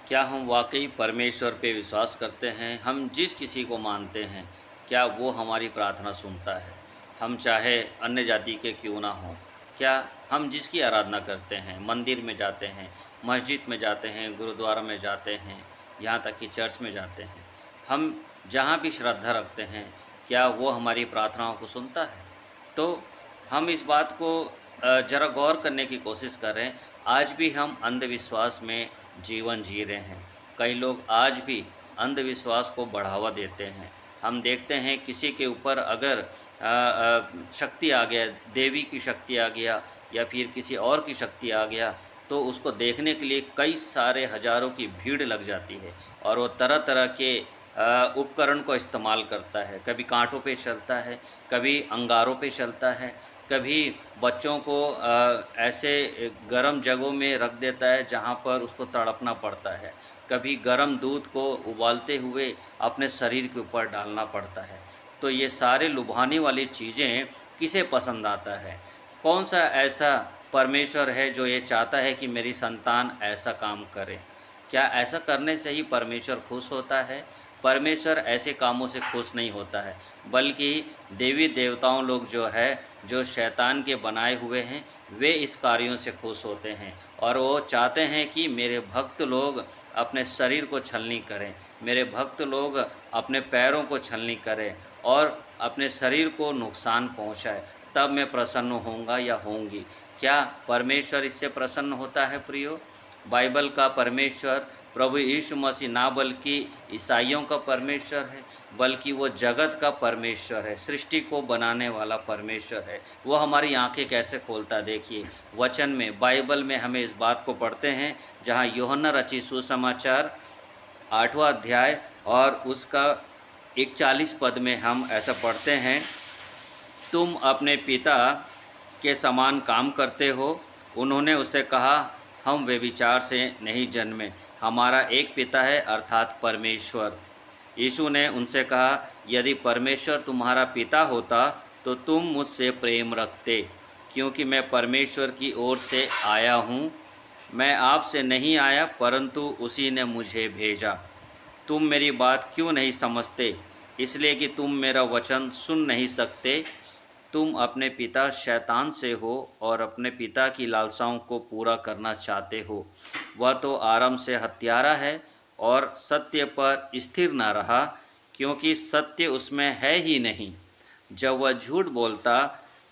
क्या हम वाकई परमेश्वर पे विश्वास करते हैं? हम जिस किसी को मानते हैं, क्या वो हमारी प्रार्थना सुनता है? हम चाहे अन्य जाति के क्यों ना हों। क्या हम जिसकी आराधना करते हैं, मंदिर में जाते हैं, मस्जिद में जाते हैं, गुरुद्वारा में जाते हैं, यहाँ तक कि चर्च में जाते हैं, हम जहाँ भी श्रद्धा रखते हैं, क्या वो हमारी प्रार्थनाओं को सुनता है? तो हम इस बात को ज़रा गौर करने की कोशिश कर रहे हैं। आज भी हम अंधविश्वास में जीवन जी रहे हैं। कई लोग आज भी अंधविश्वास को बढ़ावा देते हैं। हम देखते हैं किसी के ऊपर अगर शक्ति आ गया, देवी की शक्ति आ गया या फिर किसी और की शक्ति आ गया, तो उसको देखने के लिए कई सारे हज़ारों की भीड़ लग जाती है और वो तरह-तरह के उपकरण को इस्तेमाल करता है। कभी काँटों पे चलता है, कभी अंगारों पे चलता है, कभी बच्चों को ऐसे गर्म जगहों में रख देता है जहाँ पर उसको तड़पना पड़ता है। कभी गर्म दूध को उबालते हुए अपने शरीर के ऊपर डालना पड़ता है। तो ये सारे लुभाने वाली चीज़ें किसे पसंद आता है? कौन-सा ऐसा परमेश्वर है जो ये चाहता है कि मेरी संतान ऐसा काम करे? क्या ऐसा करने से ही परमेश्वर खुश होता है? परमेश्वर ऐसे कामों से खुश नहीं होता है, बल्कि देवी-देवताओं लोग जो है, जो शैतान के बनाए हुए हैं, वे इस कार्यों से खुश होते हैं और वो चाहते हैं कि मेरे भक्त लोग अपने शरीर को छलनी करें, मेरे भक्त लोग अपने पैरों को छलनी करें और अपने शरीर को नुकसान पहुँचाएँ, तब मैं प्रसन्न होऊँगा या होऊँगी। क्या परमेश्वर इससे प्रसन्न होता है प्रियो? बाइबल का परमेश्वर प्रभु यीशु मसीह ना बल्कि ईसाइयों का परमेश्वर है, बल्कि वो जगत का परमेश्वर है, सृष्टि को बनाने वाला परमेश्वर है। वो हमारी आँखें कैसे खोलता है देखिए, वचन में, बाइबल में हमें इस बात को पढ़ते हैं, जहाँ यूहन्ना रचित सुसमाचार 8वाँ अध्याय और उसका 41 पद में हम ऐसा पढ़ते हैं, तुम अपने पिता के समान काम करते हो। उन्होंने उससे कहा, हम व्यभिचार से नहीं जन्मे, हमारा एक पिता है अर्थात परमेश्वर। यीशु ने उनसे कहा, यदि परमेश्वर तुम्हारा पिता होता तो तुम मुझसे प्रेम रखते, क्योंकि मैं परमेश्वर की ओर से आया हूँ। मैं आपसे नहीं आया परंतु उसी ने मुझे भेजा। तुम मेरी बात क्यों नहीं समझते? इसलिए कि तुम मेरा वचन सुन नहीं सकते। तुम अपने पिता शैतान से हो और अपने पिता की लालसाओं को पूरा करना चाहते हो। वह तो आरंभ से हत्यारा है और सत्य पर स्थिर न रहा, क्योंकि सत्य उसमें है ही नहीं। जब वह झूठ बोलता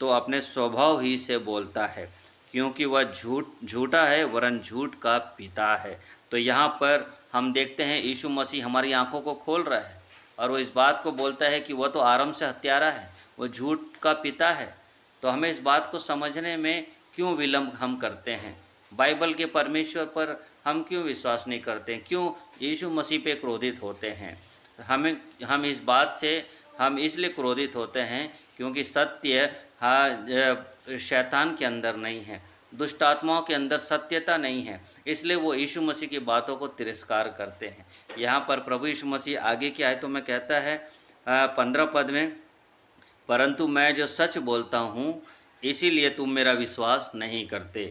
तो अपने स्वभाव ही से बोलता है, क्योंकि वह झूठा है वरन झूठ का पिता है। तो यहाँ पर हम देखते हैं यीशु मसीह हमारी आंखों को खोल रहा है और वो इस बात को बोलता है कि वह तो आरंभ से हत्यारा है, वो झूठ का पिता है। तो हमें इस बात को समझने में क्यों विलंब हम करते हैं? बाइबल के परमेश्वर पर हम क्यों विश्वास नहीं करते हैं? क्यों यीशु मसीह पे क्रोधित होते हैं? हम इस बात से हम इसलिए क्रोधित होते हैं क्योंकि सत्य शैतान के अंदर नहीं है, दुष्ट आत्माओं के अंदर सत्यता नहीं है, इसलिए वो यीशु मसीह की बातों को तिरस्कार करते हैं। यहाँ पर प्रभु यीशु मसीह आगे की आयतों में कहता है 15 पद में, परंतु मैं जो सच बोलता हूँ इसीलिए तुम मेरा विश्वास नहीं करते।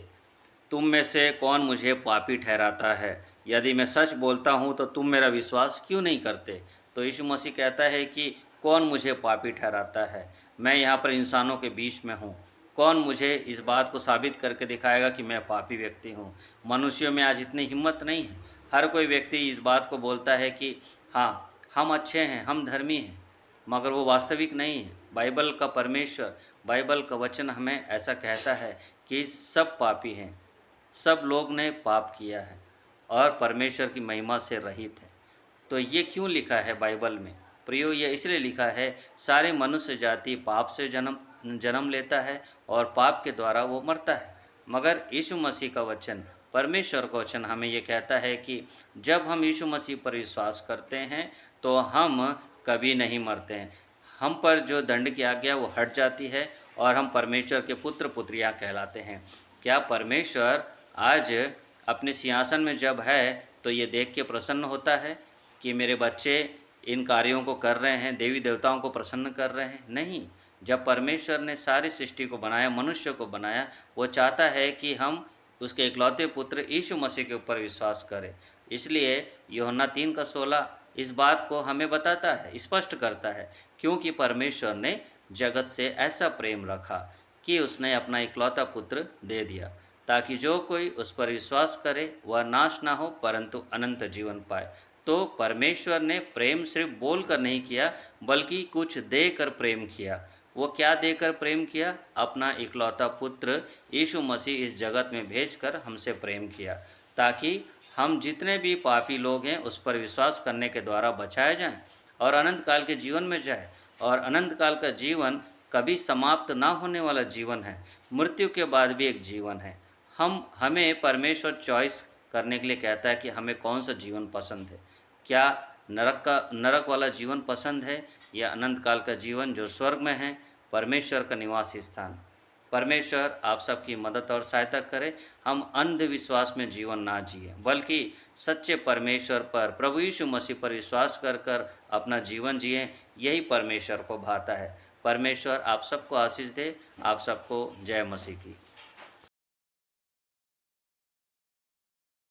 तुम में से कौन मुझे पापी ठहराता है? यदि मैं सच बोलता हूँ तो तुम मेरा विश्वास क्यों नहीं करते? तो यीशु मसीह कहता है कि कौन मुझे पापी ठहराता है? मैं यहाँ पर इंसानों के बीच में हूँ। कौन मुझे इस बात को साबित करके दिखाएगा कि मैं पापी व्यक्ति हूँ? मनुष्यों में आज इतनी हिम्मत नहीं है। हर कोई व्यक्ति इस बात को बोलता है कि हाँ, हम अच्छे हैं, हम धर्मी हैं, मगर वो वास्तविक नहीं है। बाइबल का परमेश्वर, बाइबल का वचन हमें ऐसा कहता है कि सब पापी हैं, सब लोग ने पाप किया है और परमेश्वर की महिमा से रहित है। तो ये क्यों लिखा है बाइबल में? प्रियो, ये इसलिए लिखा है, सारे मनुष्य जाति पाप से जन्म लेता है और पाप के द्वारा वो मरता है। मगर यीशु मसीह का वचन, परमेश्वर का वचन हमें ये कहता है कि जब हम यीशु मसीह पर विश्वास करते हैं तो हम कभी नहीं मरते हैं। हम पर जो दंड की आज्ञा वो हट जाती है और हम परमेश्वर के पुत्र पुत्रियाँ कहलाते हैं। क्या परमेश्वर आज अपने सिंहासन में जब है तो ये देख के प्रसन्न होता है कि मेरे बच्चे इन कार्यों को कर रहे हैं, देवी देवताओं को प्रसन्न कर रहे हैं? नहीं। जब परमेश्वर ने सारी सृष्टि को बनाया, मनुष्य को बनाया, वो चाहता है कि हम उसके इकलौते पुत्र यीशु मसीह के ऊपर विश्वास करें। इसलिए यूहन्ना 3:16 इस बात को हमें बताता है, स्पष्ट करता है, क्योंकि परमेश्वर ने जगत से ऐसा प्रेम रखा कि उसने अपना इकलौता पुत्र दे दिया, ताकि जो कोई उस पर विश्वास करे वह नाश ना हो परंतु अनंत जीवन पाए। तो परमेश्वर ने प्रेम सिर्फ बोलकर नहीं किया, बल्कि कुछ देकर प्रेम किया। वो क्या देकर प्रेम किया? अपना इकलौता पुत्र यीशु मसीह इस जगत में भेजकर हमसे प्रेम किया, ताकि हम जितने भी पापी लोग हैं उस पर विश्वास करने के द्वारा बचाए जाएं और अनंत काल के जीवन में जाए। और अनंत काल का जीवन कभी समाप्त ना होने वाला जीवन है, मृत्यु के बाद भी एक जीवन है। हमें परमेश्वर चॉइस करने के लिए कहता है कि हमें कौन सा जीवन पसंद है। क्या नरक वाला जीवन पसंद है या अनंत काल का जीवन जो स्वर्ग में है, परमेश्वर का निवास स्थान। परमेश्वर आप सबकी मदद और सहायता करे, हम अंधविश्वास में जीवन ना जिए, बल्कि सच्चे परमेश्वर पर, प्रभु यीशु मसीह पर विश्वास कर कर अपना जीवन जिए। यही परमेश्वर को भाता है। परमेश्वर आप सबको आशीष दे। आप सबको जय मसीह की।